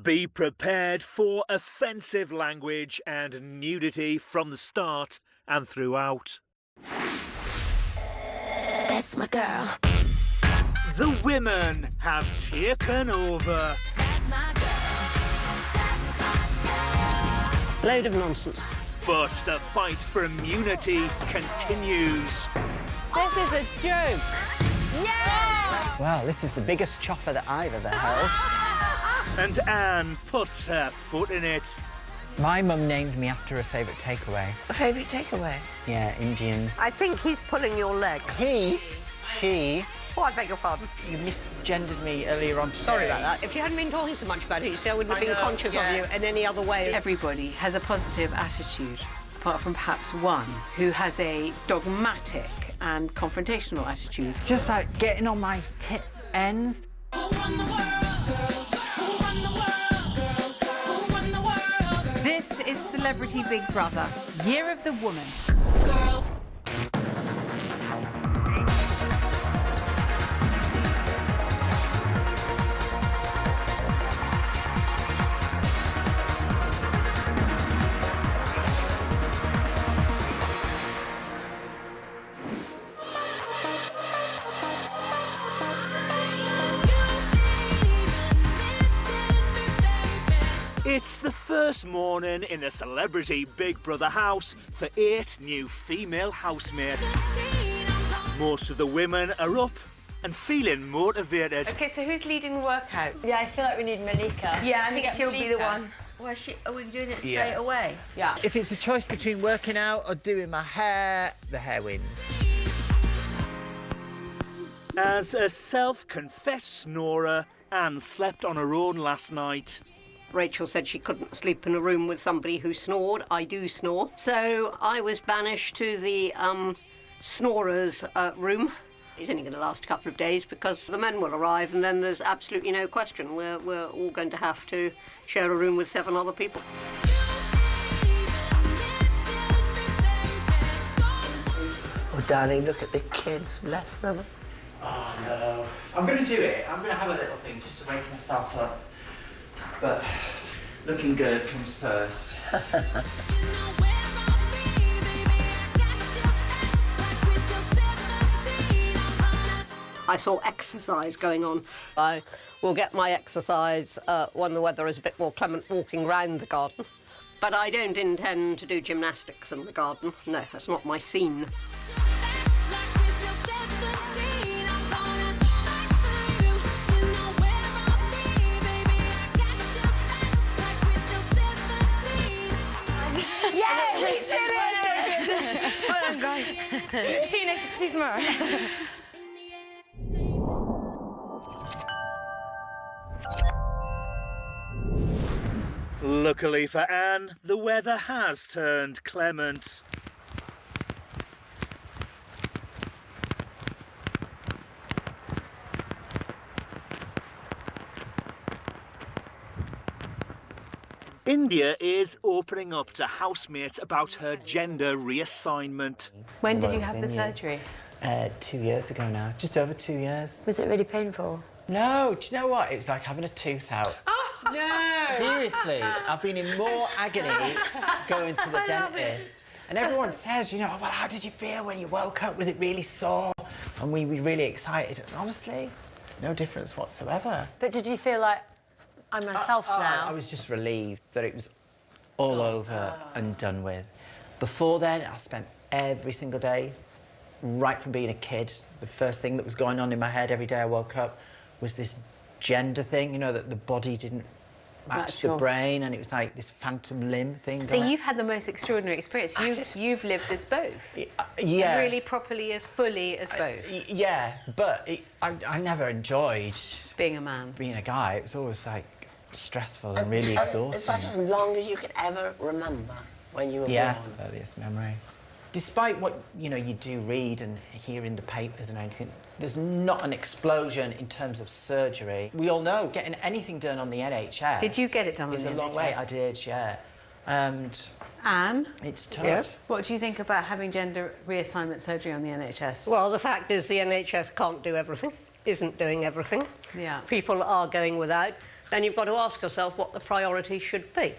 Be prepared for offensive language and nudity from the start and throughout. That's my girl. The women have taken over. That's my girl. That's my girl. Load of nonsense. But the fight for immunity continues. This is a joke. Yeah! Well, this is the biggest chopper that I've ever held. And Anne puts her foot in it. My mum named me after a favourite takeaway. A favourite takeaway? Yeah, Indian. I think he's pulling your leg. She... Oh, I beg your pardon. You misgendered me earlier on today. Sorry about that. If you hadn't been talking so much about it, you see, I wouldn't have been conscious of you in any other way. Everybody has a positive attitude, apart from perhaps one who has a dogmatic and confrontational attitude. Just like getting on my tip ends. This is Celebrity Big Brother, Year of the Woman. Girls. It's the first morning in the Celebrity Big Brother house for 8 new female housemates. Most of the women are up and feeling motivated. OK, so who's leading the workout? Yeah, I feel like we need Malika. Yeah, I think she'll be the one. Well, are we doing it straight away? Yeah. If it's a choice between working out or doing my hair, the hair wins. As a self-confessed snorer, Anne slept on her own last night. Rachel said she couldn't sleep in a room with somebody who snored. I do snore. So I was banished to the snorers' room. It's only going to last a couple of days because the men will arrive and then there's absolutely no question. We're all going to have to share a room with 7 other people. Oh, darling, look at the kids, bless them. Oh, no. I'm going to do it. I'm going to have a little thing just to wake myself up. But looking good comes first. I saw exercise going on. I will get my exercise when the weather is a bit more clement walking round the garden. But I don't intend to do gymnastics in the garden. No, that's not my scene. Yeah, we did it! Well done, guys. See you tomorrow. Luckily for Anne, the weather has turned clement. India is opening up to housemates about her gender reassignment. When did you have the surgery? 2 years ago now. Just over 2 years. Was it really painful? No, do you know what? It was like having a tooth out. No! Seriously, I've been in more agony going to the dentist. And everyone says, you know, oh, well, how did you feel when you woke up? Was it really sore? And we were really excited. And honestly, no difference whatsoever. But did you feel like I'm myself now? I was just relieved that it was all over and done with. Before then, I spent every single day, right from being a kid, the first thing that was going on in my head every day I woke up was this gender thing, you know, that the body didn't match the brain, and it was like this phantom limb thing. So you've had the most extraordinary experience. You've lived as both. Yeah. Really properly, as fully as both. Yeah, but I never enjoyed Being a man. being a guy. It was always like stressful and really exhausting. Is that as long as you can ever remember when you were Yeah, born? earliest memory. Despite what, you know, you do read and hear in the papers and anything, there's not an explosion in terms of surgery. We all know getting anything done on the NHS... Did you get it done on the NHS? It's a long way. I did, yeah. And... Anne? It's tough. Yes? What do you think about having gender reassignment surgery on the NHS? Well, the fact is the NHS can't do everything, isn't doing everything. Yeah. People are going without. then you've got to ask yourself what the priority should be.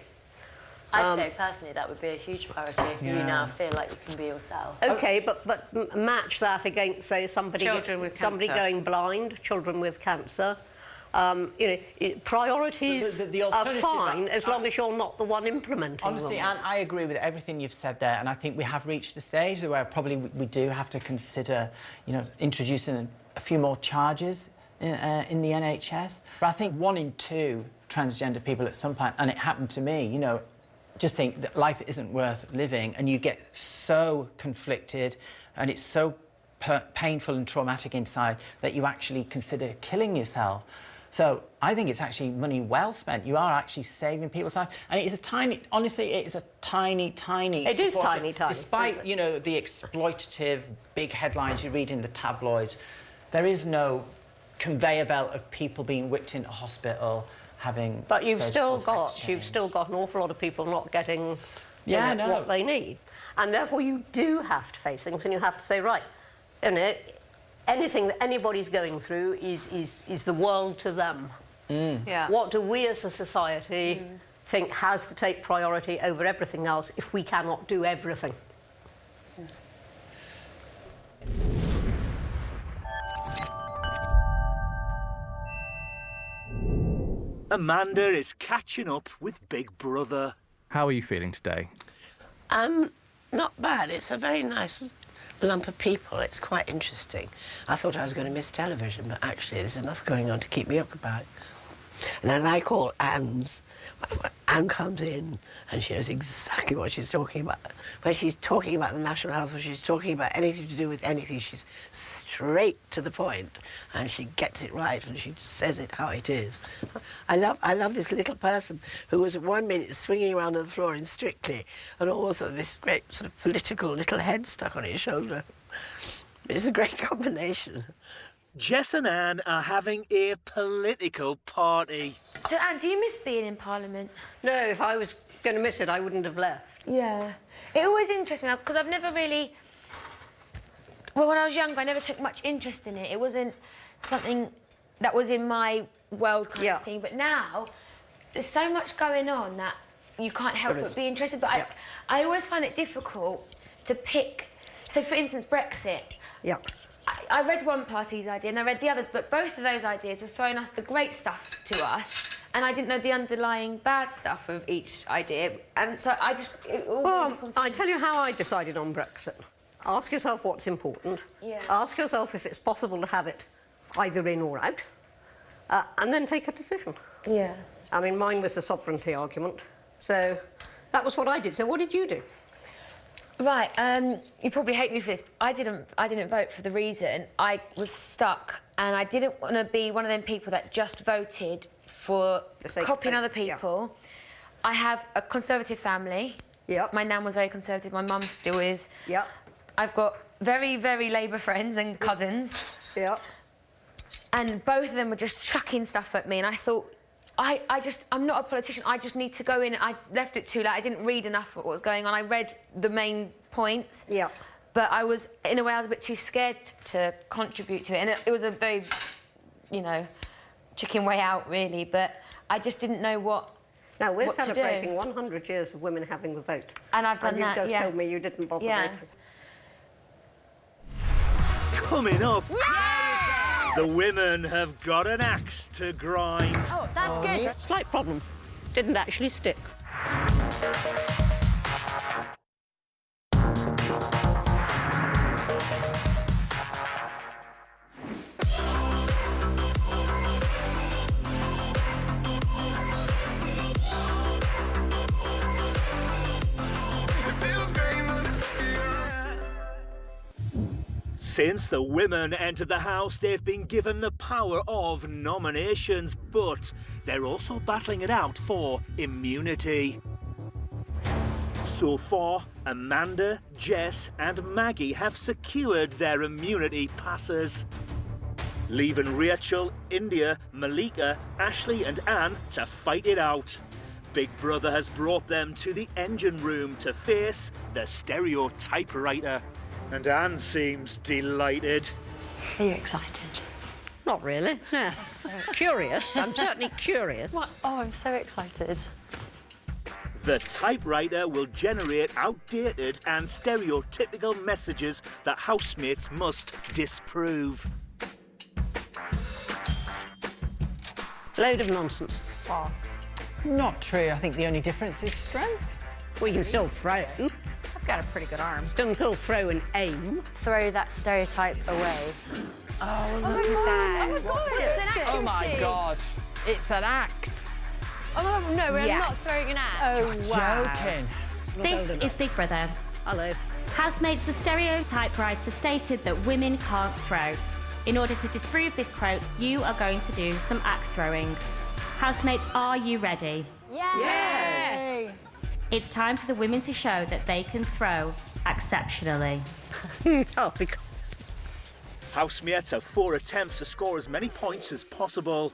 I'd say personally that would be a huge priority if you now feel like you can be yourself. OK, but match that against, say, somebody going blind, children with cancer. You know, priorities the are alternative fine as long as you're not the one implementing Honestly, them. Anne, I agree with everything you've said there, and I think we have reached the stage where probably we do have to consider, you know, introducing a few more charges in the NHS. But I think 1 in 2 transgender people at some point, and it happened to me, you know, just think that life isn't worth living, and you get so conflicted, and it's so painful and traumatic inside that you actually consider killing yourself. So I think it's actually money well spent. You are actually saving people's lives, and it is a tiny. Honestly, it is a tiny. It is proportion. tiny. Despite you know the exploitative big headlines you read in the tabloids, there is no conveyor belt of people being whipped into hospital. But you've still got an awful lot of people not getting what they need, and therefore you do have to face things, and you have to say, right, you know, anything that anybody's going through is the world to them. Yeah. What do we as a society think has to take priority over everything else if we cannot do everything? Amanda is catching up with Big Brother. How are you feeling today? Not bad. It's a very nice lump of people. It's quite interesting. I thought I was going to miss television, but actually there's enough going on to keep me occupied. And I like all Anne's. Anne comes in and she knows exactly what she's talking about. When she's talking about the National Health, or she's talking about anything to do with anything, she's straight to the point and she gets it right and she says it how it is. I love this little person who was 1 minute swinging around on the floor in Strictly and also this great sort of political little head stuck on his shoulder. It's a great combination. Jess and Anne are having a political party. So, Anne, do you miss being in Parliament? No, if I was going to miss it, I wouldn't have left. Yeah. It always interests me, because I've never really... Well, when I was younger, I never took much interest in it. It wasn't something that was in my world kind of thing. But now, there's so much going on that you can't help but be interested. But I always find it difficult to pick... So, for instance, Brexit. Yeah. I read one party's idea and I read the others, but both of those ideas were throwing us the great stuff to us, and I didn't know the underlying bad stuff of each idea, and so I just... Well, I tell you how I decided on Brexit. Ask yourself what's important. Yeah. Ask yourself if it's possible to have it either in or out, and then take a decision. Yeah. I mean, mine was the sovereignty argument, so that was what I did. So what did you do? Right, you probably hate me for this. I didn't vote for the reason I was stuck, and I didn't want to be one of them people that just voted for copying other people. Yeah. I have a Conservative family. Yep. My nan was very Conservative. My mum still is. Yep. I've got very, very Labour friends and cousins. Yep. And both of them were just chucking stuff at me, and I thought, I'm not a politician. I just need to go in. I left it too late. I didn't read enough of what was going on. I read the main points. Yeah. But I was, in a way, I was a bit too scared to contribute to it. And it was a very, you know, chicken way out, really. But I just didn't know what Now, we're celebrating 100 years of women having the vote. And I've done that, And you've just told me you didn't bother voting. Coming up... The women have got an axe to grind. Oh, that's good. Slight problem. Didn't actually stick. Since the women entered the House, they've been given the power of nominations, but they're also battling it out for immunity. So far, Amanda, Jess and Maggie have secured their immunity passes, leaving Rachel, India, Malika, Ashley and Anne to fight it out. Big Brother has brought them to the engine room to face the stereo typewriter. And Anne seems delighted. Are you excited? not really. Yeah. Curious. I'm certainly curious. What? Oh, I'm so excited. The typewriter will generate outdated and stereotypical messages that housemates must disprove. Load of nonsense. False. Not true. I think the only difference is strength. We can still throw. I've got a pretty good arm. Still throw and aim. Throw that stereotype away. Oh, look at that. Oh my God, it's an Oh my accuracy. God. It's an axe. Oh my God, no, we're Yeah. not throwing an axe. Oh, wow. Joking. This is Big Brother. Hello. Housemates, the stereotype writer stated that women can't throw. In order to disprove this quote, you are going to do some axe throwing. Housemates, are you ready? Yes. It's time for the women to show that they can throw exceptionally. Oh, because... Housemates have 4 attempts to score as many points as possible.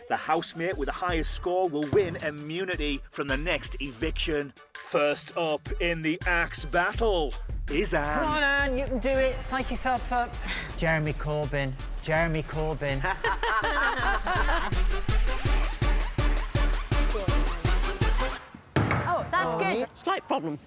The housemate with the highest score will win immunity from the next eviction. First up in the axe battle is Anne. Come on, Anne, you can do it. Psych yourself up. Jeremy Corbyn. Jeremy Corbyn. Oh, that's good. Slight problem.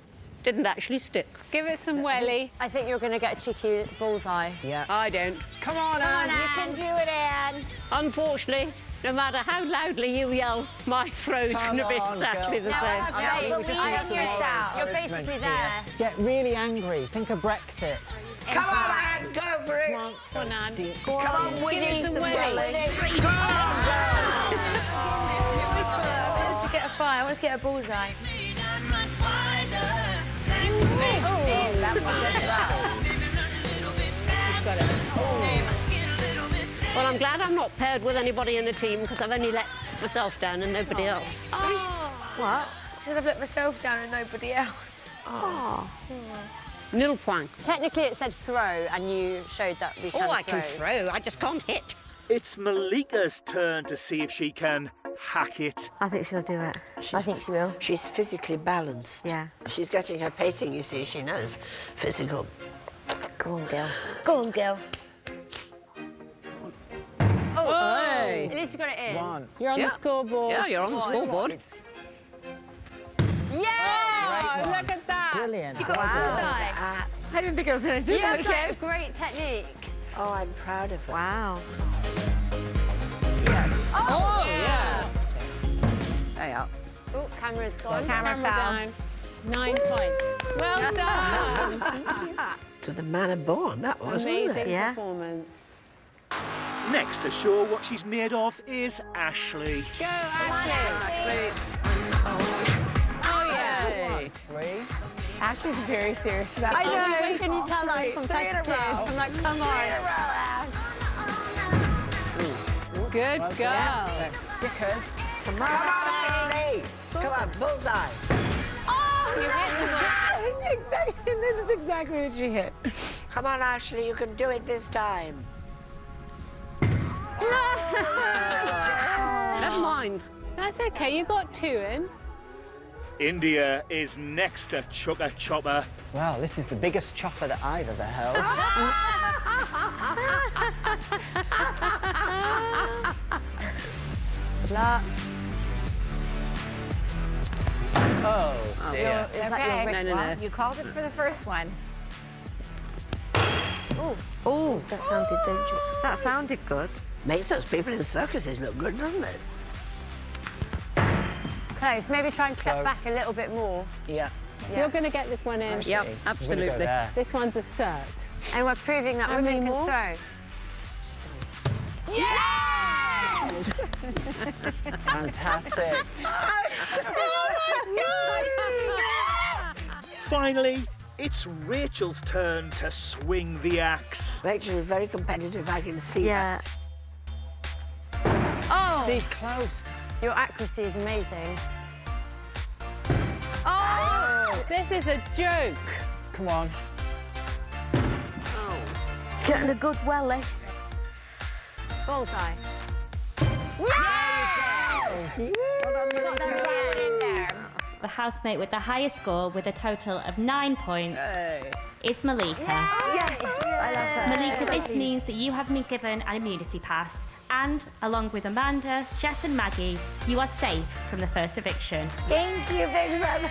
Didn't actually stick. Give it some welly. I think you're going to get a cheeky bullseye. Yeah. I don't. Come on, Anne. You can do it, Anne. Unfortunately, no matter how loudly you yell, my throw's going to be on, exactly girl. the same. You're basically there. Get really angry. Think of Brexit. Come on, Anne, go for it. Come on, Anne. Come on, Give Woody. it some welly. I want to get a fire. I want to get a bullseye. Well, I'm glad I'm not paired with anybody in the team because I've only let myself down and nobody else. What? Should have let myself down and nobody else. Nil point. Technically, it said throw, and you showed that we can Oh, throw. I can throw. I just can't hit. It's Malika's turn to see if she can hack it. I think she'll do it. I think she will. She's physically balanced. Yeah. She's getting her pacing, you see. She knows physical. Go on, girl. Go on, girl. Hey. At least you got it in. One. You're on the scoreboard. Yeah, you're on the scoreboard. Yeah! Look at that. Brilliant. You got a bullseye. I didn't think I was going to do that You've got again. a great technique. Oh, I'm proud of her. Wow. Oh, yeah. Hey up. Oh, camera's gone. Camera down. 9 points. Well done. To the manner born, that was, wasn't it? Amazing Yeah. performance. Next to show what she's made of is Ashley. Go, Ashley. Oh, yeah. 3. Ashley's very serious about I it. know. Can you tell that I'm competitive? I'm like, come on. Good girl. Stickers. Come on, Ashley! Come on, bullseye. You hit the mark. Exactly. This is exactly what she hit. Come on, Ashley, you can do it this time. Never mind. That's okay. You got 2 in. India is next to Chugga Chopper. Well, this is the biggest chopper that I've ever held. Good luck. Oh, dear. Is that your wrist? No. You called it for the first one. Oh, that sounded dangerous. That sounded good. Makes those people in circuses look good, doesn't it? Close. Maybe try and step Close. back a little bit more. Yeah. You're going to get this one in. Yep, We're gonna go absolutely. there. This one's a cert. And we're proving that How women many can more? throw. Fantastic. Finally, it's Rachel's turn to swing the axe. Rachel is very competitive, I can see that. Oh, See, close. your accuracy is amazing. Oh! This is a joke. Come on. Getting a good welly. Bullseye. Well done, There we go. The housemate with the highest score with a total of 9 points is Malika. Yes! I love her. Malika, this means that you have been given an immunity pass, and along with Amanda, Jess and Maggie, you are safe from the first eviction. Thank you, Big Brother.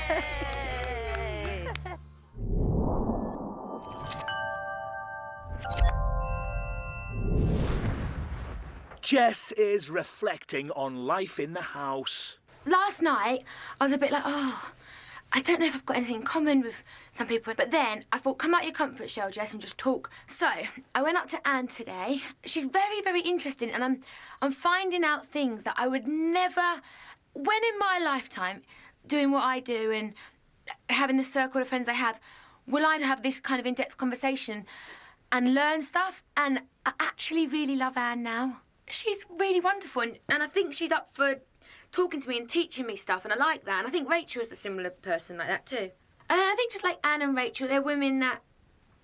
Jess is reflecting on life in the house. Last night, I was a bit like, oh, I don't know if I've got anything in common with some people. But then I thought, come out your comfort shell, Jess, and just talk. So I went up to Anne today. She's very, very interesting, and I'm finding out things that I would never, when in my lifetime, doing what I do and having the circle of friends I have, will I have this kind of in-depth conversation and learn stuff? And I actually really love Anne now. She's really wonderful, and I think she's up for talking to me and teaching me stuff, and I like that. And I think Rachel is a similar person like that too. And I think just like Anne and Rachel, they're women that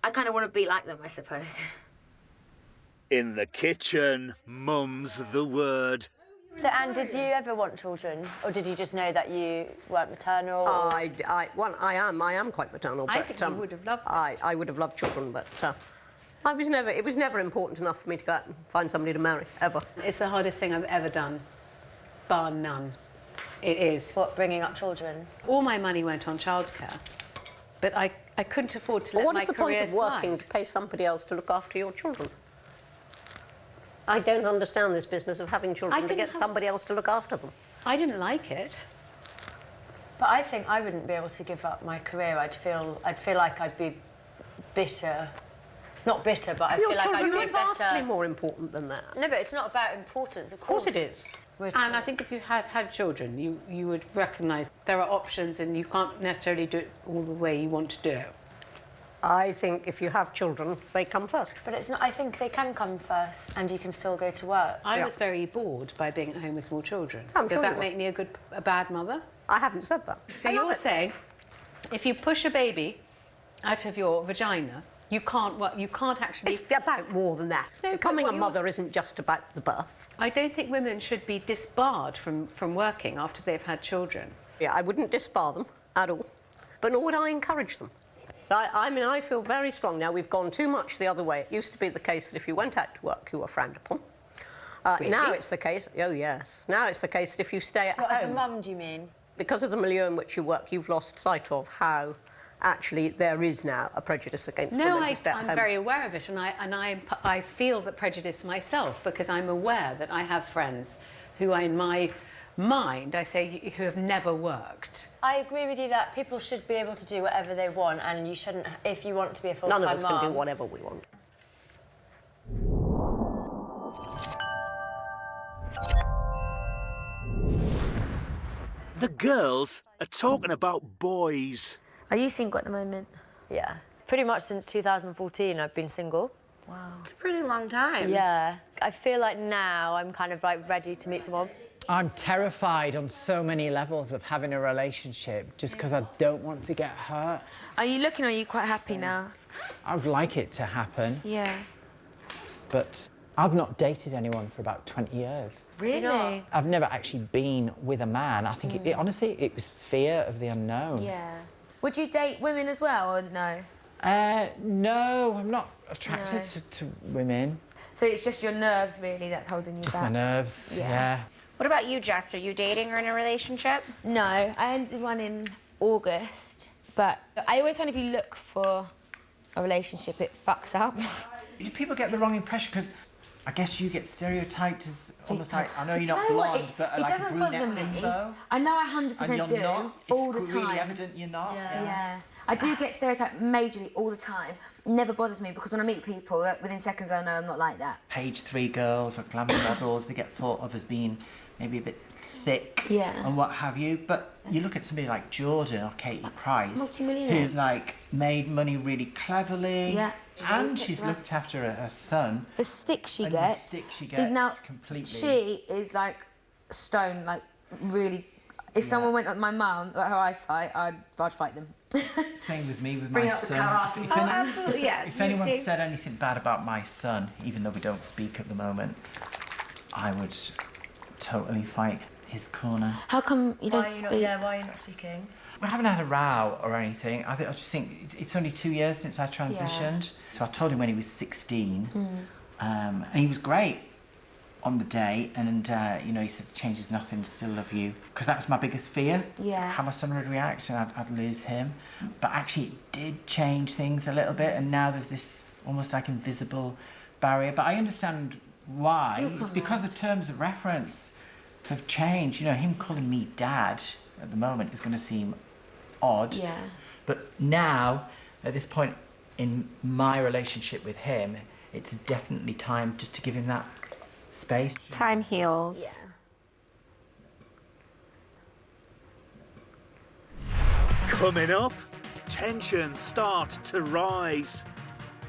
I kind of want to be like them, I suppose. In the kitchen, mum's the word. So, Anne, did you ever want children, or did you just know that you weren't maternal? I am quite maternal. I but, think you would have loved it. I would have loved children, but it was never important enough for me to go out and find somebody to marry, ever. It's the hardest thing I've ever done, bar none. It is. What, bringing up children? All my money went on childcare, but I couldn't afford to let my career slide. What is the point of working to pay somebody else to look after your children? I don't understand this business of having children to get somebody else to look after them. I didn't like it. But I think I wouldn't be able to give up my career. I'd feel like I'd be bitter. Not bitter, but I feel like I'd be better. Your children are vastly more important than that. No, but it's not about importance, of course. Of course it is. And I think if you had children, you would recognise there are options and you can't necessarily do it all the way you want to do it. I think if you have children, they come first. But it's not. I think they can come first, and you can still go to work. I was very bored by being at home with small children. Does that make me a bad mother? I haven't said that. So you're saying, if you push a baby out of your vagina, you can't actually... It's about more than that. No, Becoming a mother isn't just about the birth. I don't think women should be disbarred from working after they've had children. Yeah, I wouldn't disbar them at all, but nor would I encourage them. So I feel very strong now. We've gone too much the other way. It used to be the case that if you went out to work, you were frowned upon. Really? Now it's the case... Oh, yes. Now it's the case that if you stay at home... As a mum, do you mean? Because of the milieu in which you work, you've lost sight of how actually there is now a prejudice against women who stay at home. I'm very aware of it, and I feel that prejudice myself because I'm aware that I have friends who in my mind, I say, who have never worked. I agree with you that people should be able to do whatever they want, and you shouldn't, if you want to be a full-time mum... None of us can do whatever we want. The girls are talking about boys. Are you single at the moment? Yeah. Pretty much since 2014 I've been single. Wow. It's a pretty long time. Yeah. I feel like now I'm kind of like ready to meet someone. I'm terrified on so many levels of having a relationship just because I don't want to get hurt. Are you looking or are you quite happy now? I'd like it to happen. Yeah. But I've not dated anyone for about 20 years. Really? I've never actually been with a man. I think, honestly, it was fear of the unknown. Yeah. Would you date women as well, or no? No, I'm not attracted to women. So it's just your nerves, really, that's holding you back? Just my nerves, yeah. What about you, Jess? Are you dating or in a relationship? No, I ended one in August, but I always find if you look for a relationship, it fucks up. People get the wrong impression because I guess you get stereotyped as almost like, I know you're not blonde, but like a brunette bimbo. I know I 100% do, all the time. It's really evident you're not. Yeah. I do get stereotyped majorly all the time. It never bothers me because when I meet people, within seconds I know I'm not like that. Page 3 girls or glamour models, they get thought of as being maybe a bit thick and what have you. But you look at somebody like Jordan or Katie Price, who's like made money really cleverly. Yeah. And she's looked after her son. The stick she gets. The stick she gets, see, now, completely. She is like stone, like really. If someone went at my mum, at her eyesight, I'd fight them. Same with me, with my son. If anyone said anything bad about my son, even though we don't speak at the moment, I would totally fight his corner. How come you don't speak? why are you not speaking? We haven't had a row or anything. I just think it's only 2 years since I transitioned. So I told him when he was 16, and he was great on the day. And you know, he said, "Changes nothing, still love you," because that was my biggest fear. Yeah. How my son would react, and I'd lose him. But actually, it did change things a little bit, and now there's this almost like invisible barrier. But I understand why. It's because the terms of reference have changed. You know, him calling me dad at the moment is going to seem odd. Yeah. But now, at this point in my relationship with him, it's definitely time just to give him that space. Time heals. Yeah. Coming up, tensions start to rise.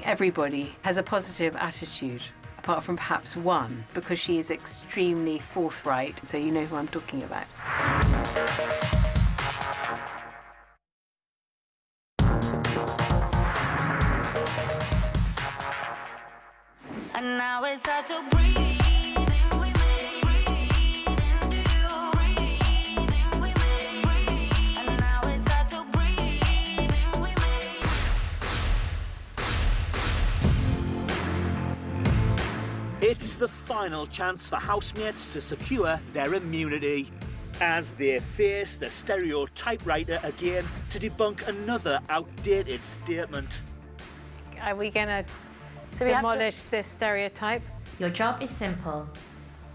Everybody has a positive attitude, apart from perhaps one, because she is extremely forthright, so you know who I'm talking about. And now it's hard to breathe. It's the final chance for housemates to secure their immunity as they face the stereotypewriter again to debunk another outdated statement. Are we going to we have to- demolish this stereotype? Your job is simple.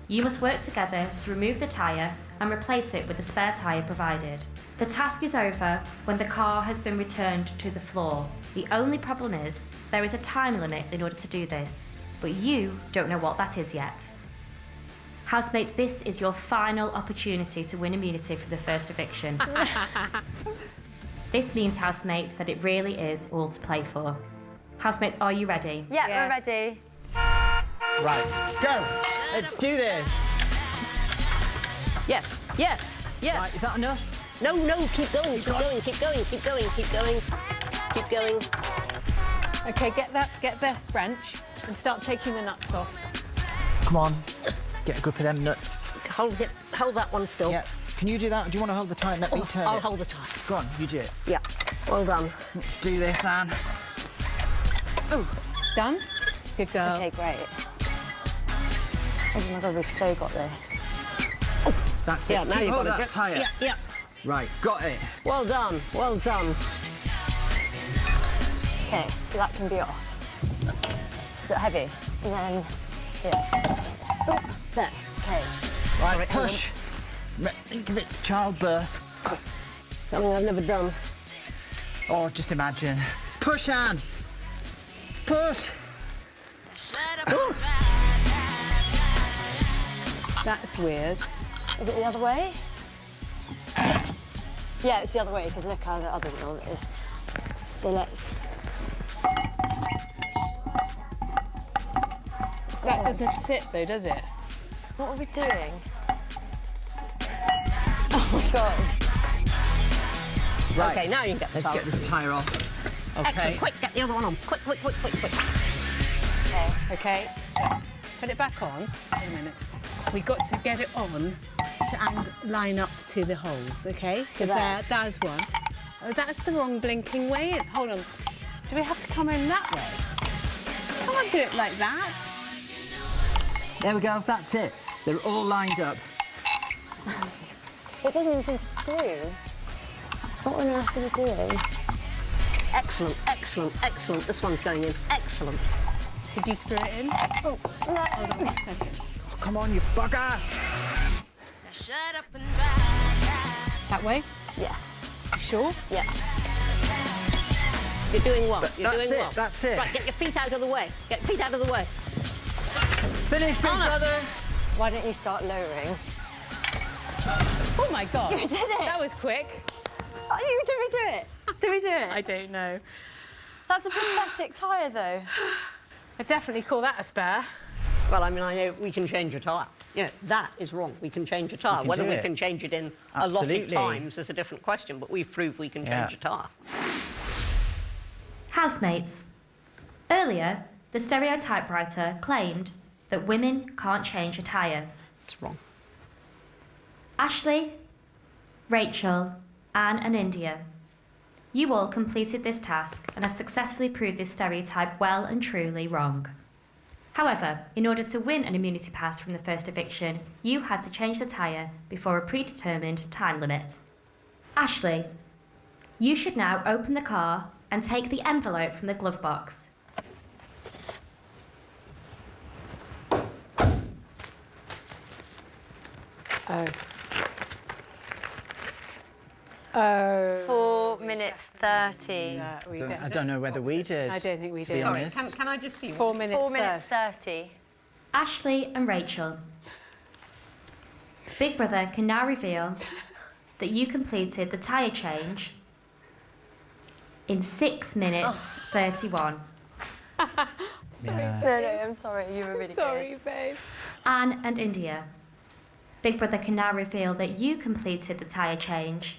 You must work together to remove the tyre and replace it with the spare tyre provided. The task is over when the car has been returned to the floor. The only problem is there is a time limit in order to do this, but you don't know what that is yet. Housemates, this is your final opportunity to win immunity for the first eviction. This means, housemates, that it really is all to play for. Housemates, are you ready? Yeah, Yes. we're ready. Right, go! Let's do this! Yes, yes, yes. Right, is that enough? No, keep going, keep going, keep going, keep going, keep going, keep going. OK, get the wrench and start taking the nuts off. Come on, get a grip of them nuts. Hold that one still. Yeah. Can you do that? Do you want to hold the tie? Let me turn I'll it. hold the tie. Go on, you do it. Yeah, well done. Let's do this, Anne. Oh, done? Good girl. Okay, great. Oh my God, we've so got this. That's Yeah, it. now Keep you've hold got that it. tyre. Yeah. Right, got it. Well done, well done. Okay, so that can be off. Is it heavy? And then, yes. Oh, there, okay. Right, push. Think of its childbirth. Something I've never done. Oh, just imagine. Push, Anne. Push. That's weird. Is it the other way? Yeah, it's the other way, because look how the other one is. So let's... That doesn't sit, though, does it? What are we doing? Oh my God. Right. Okay, now you can get the Let's towel. get this tyre off. Okay. Excellent, quick, get the other one on. Quick. Okay. OK, so put it back on. Wait a minute. We've got to get it on to line up to the holes, OK? So there's one. Oh, that's the wrong blinking way. Hold on. Do we have to come in that way? I can't do it like that. There we go, that's it. They're all lined up. It doesn't even seem to screw. What on earth are we doing? Excellent. This one's going in. Excellent. Did you screw it in? Oh, no. Hold on 1 second. Oh, come on, you bugger! That way? Yes. You sure? Yeah. You're doing well. You're That's doing it, well. that's it. Right, get your feet out of the way. Get your feet out of the way. Finish, big brother! Why don't you start lowering? Oh, my God. You did it! That was quick. Oh, did we do it? Did we do it? I don't know. That's a pathetic tyre, though. I'd definitely call that a spare. Well, I mean, I know we can change a tyre. You know, that is wrong. We can change a tyre. can Whether do we it. can change it in allotted Absolutely. times is a different question, but we've proved we can change a tyre. Housemates. Earlier, the stereotypewriter claimed that women can't change a tyre. It's wrong. Ashley, Rachel, Anne and India. You all completed this task and have successfully proved this stereotype well and truly wrong. However, in order to win an immunity pass from the first eviction, you had to change the tyre before a predetermined time limit. Ashley, you should now open the car and take the envelope from the glove box. Oh. Oh. 4 minutes 30. I don't know whether we did. I don't think we to be did. honest. Can I just see 4 minutes. 4 minutes 30. Ashley and Rachel. Big Brother can now reveal that you completed the tyre change in 6 minutes 31. Sorry. Yeah. No, I'm sorry. You were really Sorry, babe. Anne and India. Big Brother can now reveal that you completed the tyre change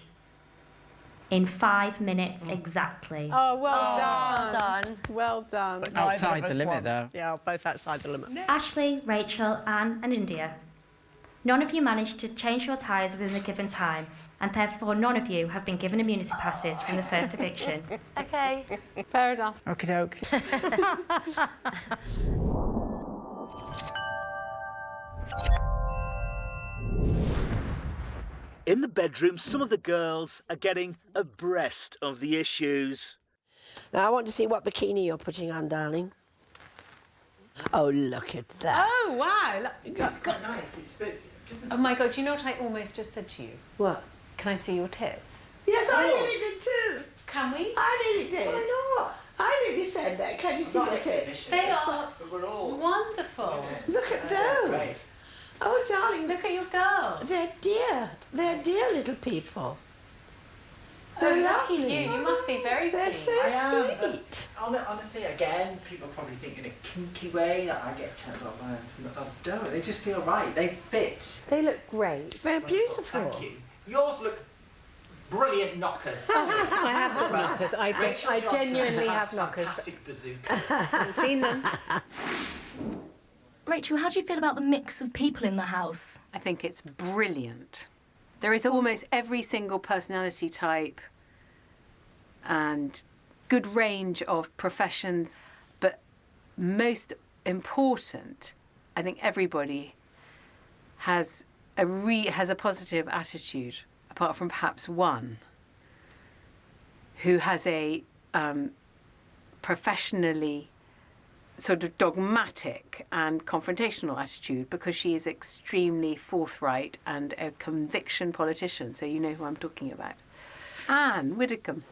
in 5 minutes exactly. Oh, well done. Well done. Well done. Outside the limit, though. Yeah, both outside the limit. Ashley, Rachel, Anne and India. None of you managed to change your tyres within the given time, and therefore none of you have been given immunity passes from the first eviction. Okay. Fair enough. Okie doke. In the bedroom, some of the girls are getting abreast of the issues. Now, I want to see what bikini you're putting on, darling. Oh, look at that. Oh, wow. Look, It's quite nice. It's oh, my God. Do you know what I almost just said to you? What? Can I see your tits? Yes, I nearly did too. Can we? I nearly did. Why not? I nearly said that. Can you see the tits? They are We're all wonderful. Look at those. Oh, darling, Look at your girls. they're dear. They're dear little people. Oh, They're lucky lovely. you. You must be very They're pleased. so sweet. Honestly, again, people probably think in a kinky way that I get turned on by them. I don't. They just feel right. They fit. They look great. They're beautiful. Thank you. Yours look brilliant knockers. I have got knockers. I genuinely have knockers. Fantastic bazooka. I haven't seen them. Rachel, how do you feel about the mix of people in the house? I think it's brilliant. There is almost every single personality type and good range of professions, but most important, I think everybody has a positive attitude, apart from perhaps one who has a professionally sort of dogmatic and confrontational attitude, because she is extremely forthright and a conviction politician, so you know who I'm talking about. Anne Widdecombe.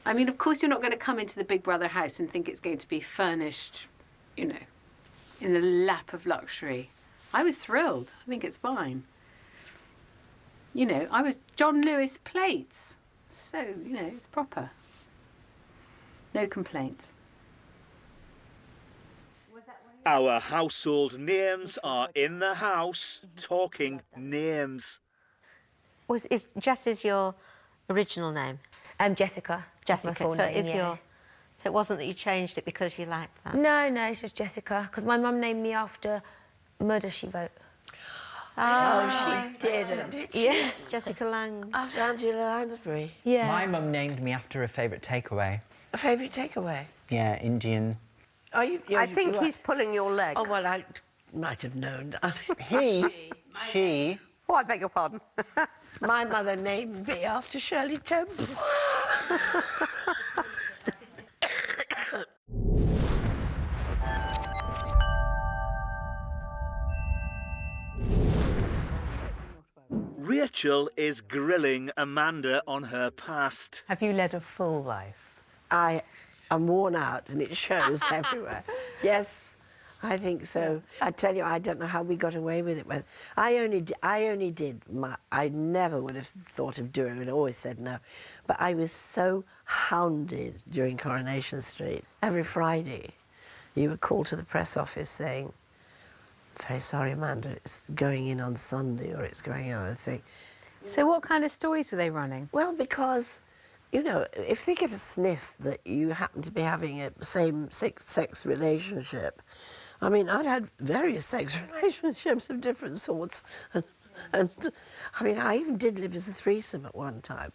I mean, of course you're not going to come into the Big Brother house and think it's going to be furnished, you know, in the lap of luxury. I was thrilled. I think it's fine. You know, I was John Lewis plates, so, you know, it's proper. No complaints. Our household names are in the house, talking names. Is Jess is your original name? Jessica. Jessica. My full So name, it is yeah. your. So it wasn't that you changed it because you liked that. No, it's just Jessica, because my mum named me after Murder, She Wrote. Oh, she didn't, did she? Yeah. Jessica Lang. After Angela Lansbury. Yeah. My mum named me after a favourite takeaway. A favourite takeaway? Yeah, Indian. Are you? I think he's pulling your leg. Oh, well, I might have known. She. Oh, I beg your pardon. My mother named me after Shirley Temple. Rachel is grilling Amanda on her past. Have you led a full life? I am worn out and it shows everywhere. Yes, I think so. I tell you, I don't know how we got away with it. When I only did I never would have thought of doing it. I always said no. But I was so hounded during Coronation Street. Every Friday, you were called to the press office saying, "Very sorry, Amanda, it's going in on Sunday," or "It's going in on a thing." So what kind of stories were they running? Well, because, you know, if they get a sniff that you happen to be having a same-sex relationship, I mean, I'd had various sex relationships of different sorts, and And, I mean, I even did live as a threesome at one time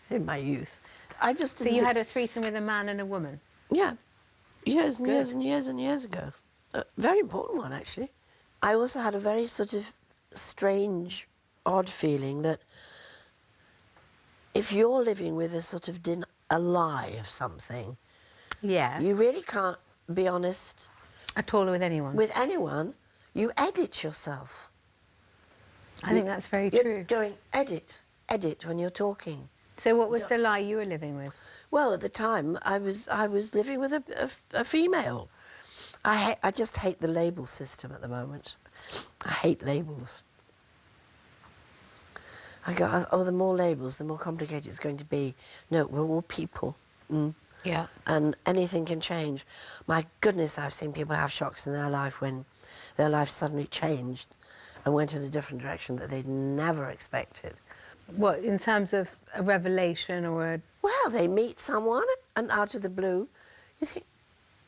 in my youth. I just So didn't... you had a threesome with a man and a woman? Yeah. Years and Good. years and years and years ago. A very important one, actually. I also had a very sort of strange, odd feeling that if you're living with a sort of a lie of something, Yeah. you really can't be honest... At all with anyone? With anyone. You edit yourself. I think that's very You're true. going edit when you're talking. So what was the lie you were living with? Well, at the time, I was living with a female. I just hate the label system at the moment. I hate labels. I go, oh, the more labels, the more complicated it's going to be. No, we're all people. Yeah. And anything can change. My goodness, I've seen people have shocks in their life when their life suddenly changed and went in a different direction that they'd never expected. What, in terms of a revelation or a... Well, they meet someone and out of the blue, you think,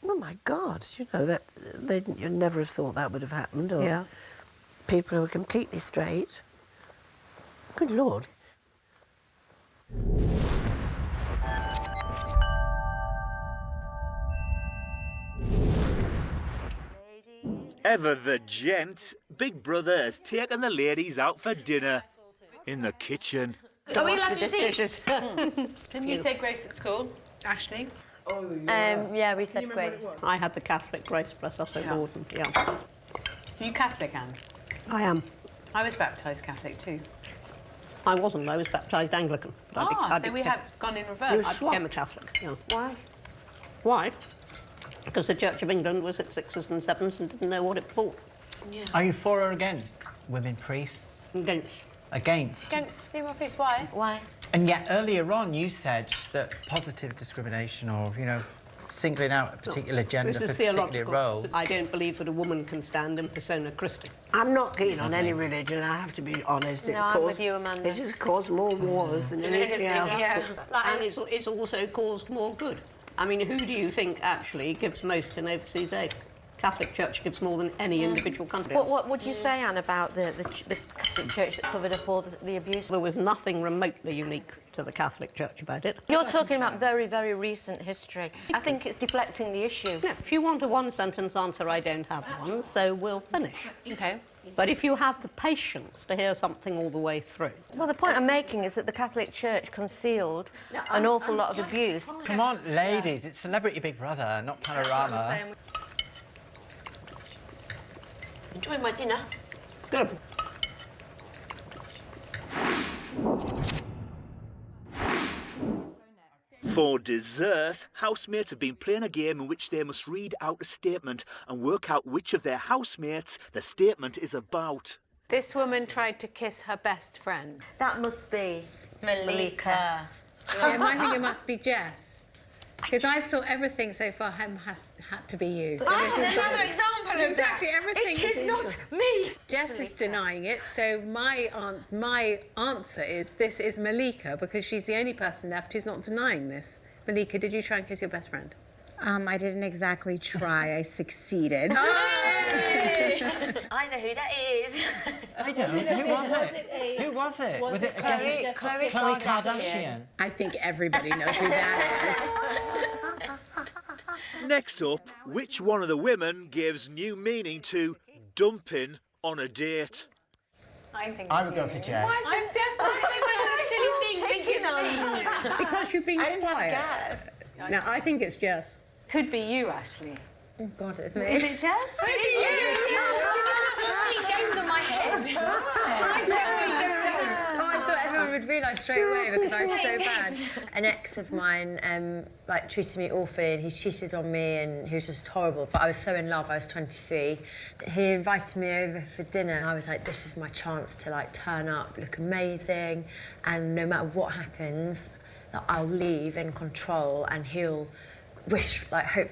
oh my God, you know, that you'd never have thought that would have happened. Or Yeah. people who are completely straight. Good Lord. Ever the gent, Big Brother has taken the ladies out for dinner in the kitchen. Are we allowed to see? Didn't you say grace at school, Ashley? Yeah, we said grace. I had the Catholic grace, bless us, so Gordon, yeah. Are you Catholic, Anne? I am. I was baptised Catholic too. I wasn't, I was baptised Anglican. But So we have gone in reverse. I became a Catholic, yeah. Why? Why? Because the Church of England was at 6s and 7s and didn't know what it thought. Yeah. Are you for or against women priests? Against. Against? Against female priests, why? Why? And yet earlier on you said that positive discrimination or, you know, singling out a particular gender This for is a particular theological. role. I don't believe that a woman can stand in persona Christi. I'm not keen on any religion, I have to be honest. No, I'm with you, Amanda. It has caused more wars than anything else. Yeah. And it's also caused more good. I mean, who do you think actually gives most in overseas aid? Catholic Church gives more than any individual country. What would you say, Anne, about the Catholic Church that covered up all the abuse? There was nothing remotely unique to the Catholic Church about it. You're talking about very, very recent history. I think it's deflecting the issue. Yeah, if you want a one-sentence answer, I don't have one, so we'll finish. OK. But if you have the patience to hear something all the way through... Well, the point I'm making is that the Catholic Church concealed an awful lot of abuse. Come on, ladies, it's Celebrity Big Brother, not Panorama. Enjoying my dinner. Good. For dessert, housemates have been playing a game in which they must read out a statement and work out which of their housemates the statement is about. This woman tried to kiss her best friend. That must be Malika. Yeah, I think it must be Jess. Because I've thought everything so far has had to be you. So This this is another example of Exactly, that. everything It is not me. Jess is denying it, so my answer is this is Malika, because she's the only person left who's not denying this. Malika, did you try and kiss your best friend? I didn't exactly try. I succeeded. I know who that is. I don't. Who was it? Who was it? Was it Khloe Kardashian? I think everybody knows who that Next up, which one of the women gives new meaning to dumping on a date? I would go for Jess. I'm definitely a silly thing thinking on. Because you've been quiet. Guess. No, I think it's Jess. Could be you, Ashley. Oh, God, it's me. Is it Jess? It is you. She games on my head. I genuinely don't know. Oh, I thought everyone would realise straight away because I was so bad. An ex of mine, like, treated me awfully and he cheated on me and he was just horrible. But I was so in love, I was 23. He invited me over for dinner and I was like, this is my chance to, like, turn up, look amazing, and no matter what happens, I'll leave in control and he'll hope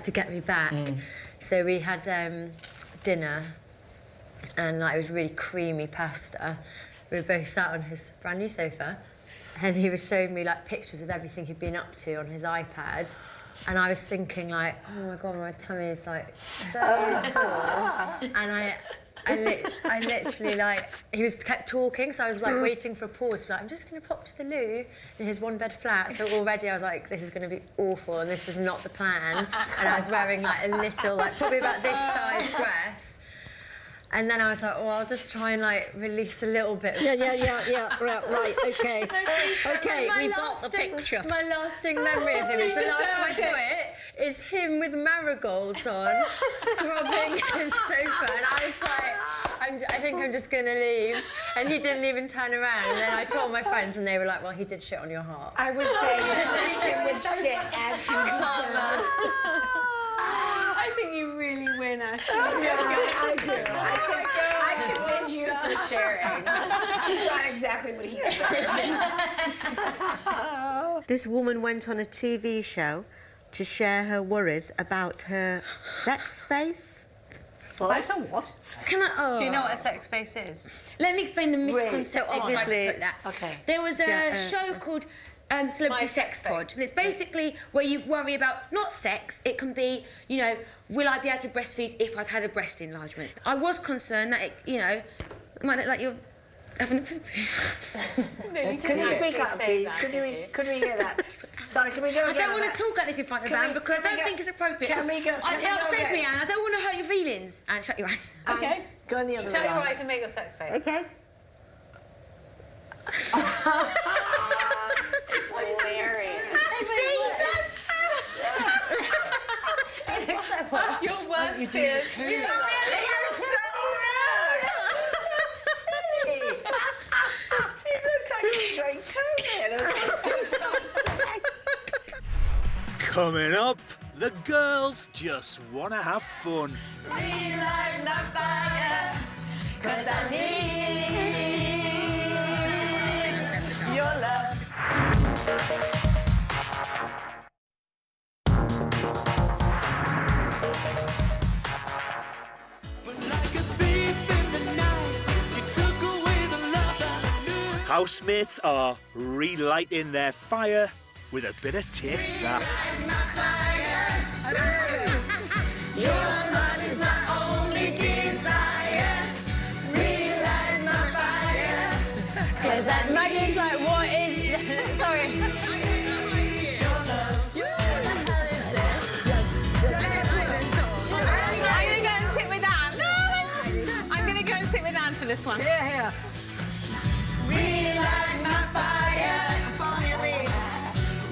to get me back. So we had dinner and it was really creamy pasta. We were both sat on his brand new sofa and he was showing me like pictures of everything he'd been up to on his iPad. And I was thinking like, oh my God, my tummy is like so sore. And I literally, like, he kept talking, so I was, like, waiting for a pause. Like, I'm just going to pop to the loo in his one-bed flat. So already I was like, this is going to be awful, and this was not the plan. And I was wearing, like, a little, like, probably about this size dress. And then I was like, oh, I'll just try and, like, release a little bit. Yeah, right, OK. OK, we've got the picture. My lasting memory of him is the last time I saw it is him with marigolds on, scrubbing his sofa. And I was like, I think I'm just going to leave. And he didn't even turn around. And then I told my friends, and they were like, well, he did shit on your heart. I would say that was shit as he deserved. I think you really win, Ashley. I do. I commend you for sharing. You got exactly what he deserved. This woman went on a TV show to share her worries about her sex face. I don't know what. Can I? Do you know what a sex face is? Let me explain the misconception. Obviously, Okay. There was a show called Celebrity Sex Pod, and it's basically where you worry about not sex. It can be, you know, will I be able to breastfeed if I've had a breast enlargement? I was concerned that it, you know, it might look like you're having a poop. Can you speak up, please? Could we hear that? Sorry, can we go again? I don't want to talk like this in front of Anne because I don't think it's appropriate. Can we go? It upsets me, Anne. I don't want to hurt your feelings. Anne, shut your eyes. Okay, go in the other way. Shut your eyes and make your sex face. OK. It's hilarious. Your worst fears. You're so rude. Silly. It looks like he's going Coming up, the girls just want to have fun. Relight my fire, 'cause I need your love. Housemates are relighting their fire with a bit of Take That. Your love is my only desire. Relight my fire. 'Cause that Maggie's like, what is... Sorry. I'm going to go and sit with Anne. No! I'm going to go and sit with Anne for this one. Here. Relight my fire.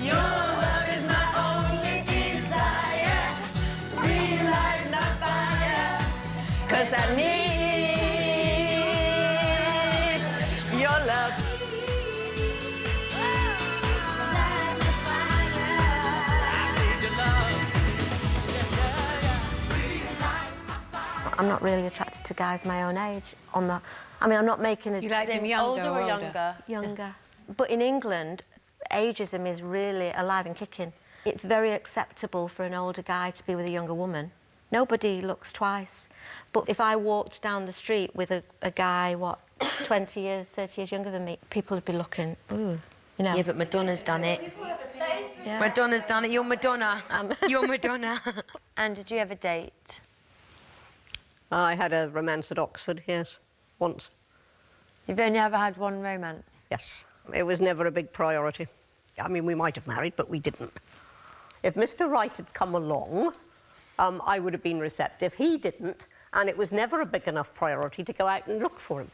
Your love is my only desire. Relight my fire. 'Cause I need your love. I'm not really attracted to guys my own age. I mean, I'm not making a... You like them younger older or or older? Younger. But in England, ageism is really alive and kicking. It's very acceptable for an older guy to be with a younger woman. Nobody looks twice. But if I walked down the street with a guy, 20 years, 30 years younger than me, people would be looking, ooh, you know. Yeah, but Madonna's done it. Yeah. Madonna's done it. You're Madonna. You're Madonna. And did you ever date? I had a romance at Oxford, yes, once. You've only ever had one romance? Yes. It was never a big priority. I mean, we might have married, but we didn't. If Mr. Right had come along, I would have been receptive. He didn't, and it was never a big enough priority to go out and look for him.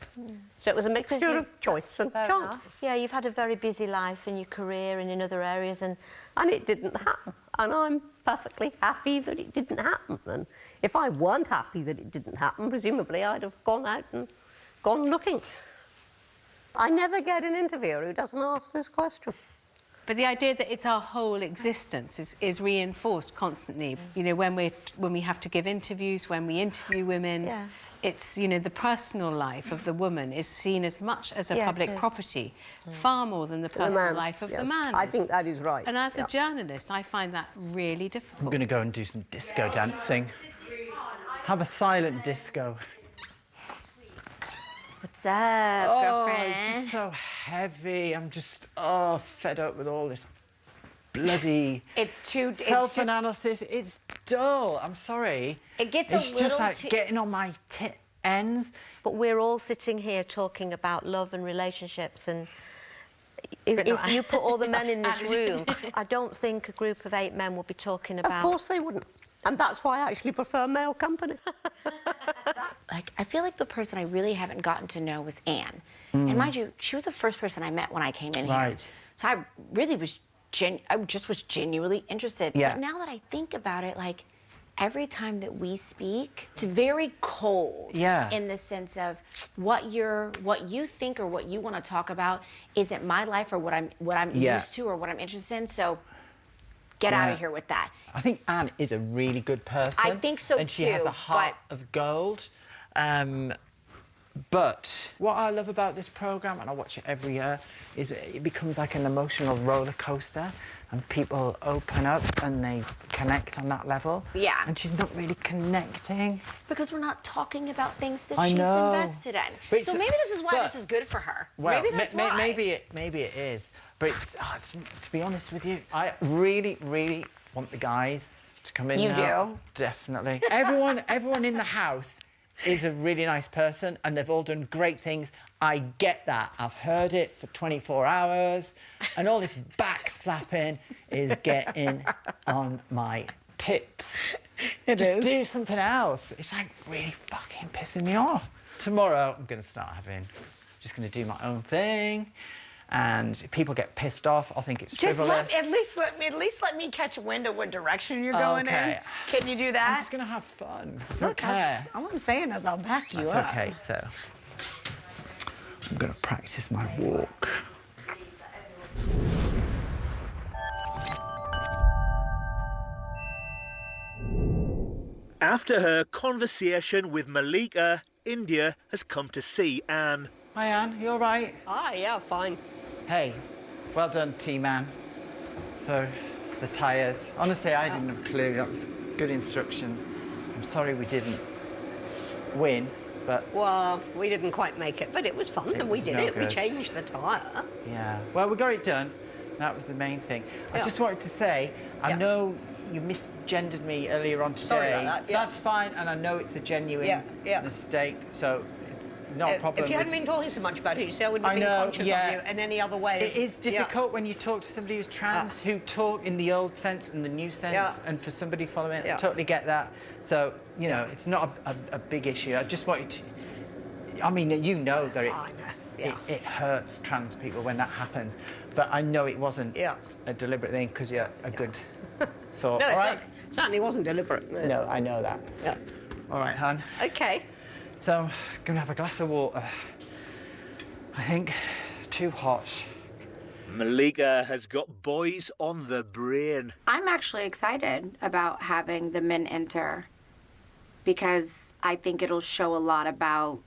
So it was a mixture of choice and chance. Yeah, you've had a very busy life in your career and in other areas, and it didn't happen. And I'm perfectly happy that it didn't happen. And if I weren't happy that it didn't happen, presumably I'd have gone out and gone looking. I never get an interviewer who doesn't ask this question. But the idea that it's our whole existence is reinforced constantly. You know, when we have to give interviews, when we interview women, it's, you know, the personal life of the woman is seen as much as a public property, far more than the personal life of the man. I think that is right. And as a journalist, I find that really difficult. I'm going to go and do some disco dancing. Have a silent disco. What's up, girlfriend? It's just so heavy. I'm just, fed up with all this bloody... It's too... self-analysis. It's dull. I'm sorry. It gets it's a little just like too... getting on my tits. ends. But we're all sitting here talking about love and relationships, and if you put all the men in this room, I don't think a group of 8 men would be talking about... Of course they wouldn't. And that's why I actually prefer male company. Like, I feel like the person I really haven't gotten to know was Anne. And mind you, she was the first person I met when I came in here. So I really was, I just was genuinely interested. Yeah. But now that I think about it, like, every time that we speak, it's very cold. Yeah. In the sense of what you think or what you want to talk about isn't my life or what I'm used to or what I'm interested in. So get out of here with that. I think Anne is a really good person. I think so, and she has a heart of gold. But what I love about this programme, and I watch it every year, is it becomes like an emotional roller coaster, and people open up and they connect on that level. Yeah. And she's not really connecting. Because we're not talking about things that I she's know. invested in. But So maybe this is why this is good for her. Well, maybe that's why. Maybe it is. But to be honest with you, I really, really want the guys to come in. You now. do? Definitely. Everyone in the house is a really nice person, and they've all done great things. I get that. I've heard it for 24 hours, and all this backslapping is getting on my tips. Just do something else. It's like really fucking pissing me off. Tomorrow, I'm going to start just going to do my own thing. And if people get pissed off, I'll think it's frivolous. At least let me catch wind of what direction you're going in. Can you do that? I'm just gonna have fun. Look, all I'm saying is I'll back you up. That's okay. So I'm gonna practice my walk. After her conversation with Malika, India has come to see Anne. Hi, Anne. You all right? Ah, yeah, fine. Hey, well done, T-Man, for the tyres. Honestly, I didn't have a clue. That was good instructions. I'm sorry we didn't win, but... Well, we didn't quite make it, but it was fun, and we did it. We changed the tyre. Yeah. Well, we got it done. That was the main thing. I just wanted to say, I know you misgendered me earlier on today. Sorry about that. That's fine, and I know it's a genuine mistake, so... Not a problem. If you hadn't been talking so much about it, you say I wouldn't have been conscious of you in any other way. It is difficult when you talk to somebody who's trans, who talk in the old sense and the new sense, and for somebody following it, I totally get that. So, you know, it's not a big issue. I just want you to... I mean, you know that it hurts trans people when that happens, but I know it wasn't a deliberate thing because you're a good sort. No, all right? certainly wasn't deliberate. No, I know that. Yeah. All right, hon. Okay. So, I'm going to have a glass of water. I think too hot. Malika has got boys on the brain. I'm actually excited about having the men enter because I think it'll show a lot about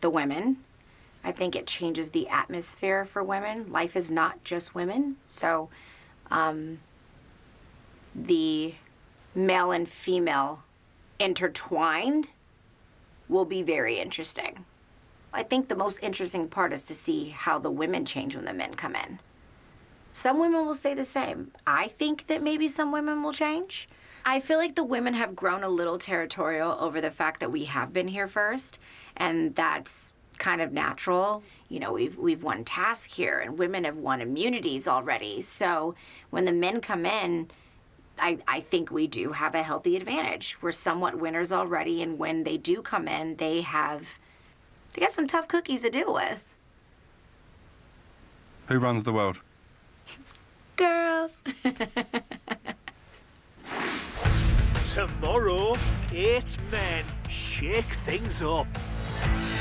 the women. I think it changes the atmosphere for women. Life is not just women. So the male and female intertwined will be very interesting. I think the most interesting part is to see how the women change when the men come in. Some women will stay the same. I think that maybe some women will change. I feel like the women have grown a little territorial over the fact that we have been here first, and that's kind of natural. You know, we've won tasks here, and women have won immunities already. So when the men come in, I think we do have a healthy advantage. We're somewhat winners already, and when they do come in, they got some tough cookies to deal with. Who runs the world? Girls. Tomorrow, 8 men shake things up.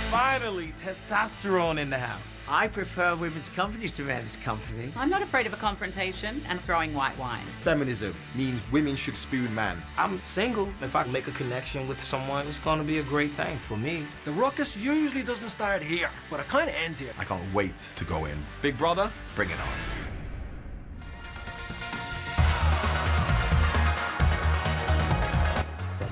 Finally, testosterone in the house. I prefer women's company to men's company. I'm not afraid of a confrontation and throwing white wine. Feminism means women should spoon man. I'm single. If I make a connection with someone, it's gonna be a great thing for me. The ruckus usually doesn't start here, but it kind of ends here. I can't wait to go in. Big brother, bring it on.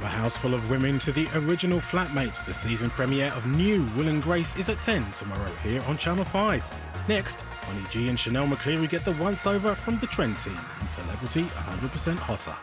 A house full of women to the original flatmates. The season premiere of new Will and Grace is at 10 tomorrow here on Channel 5. Next, Honey G and Chanel McCleary get the once-over from the Trend team in Celebrity 100% Hotter.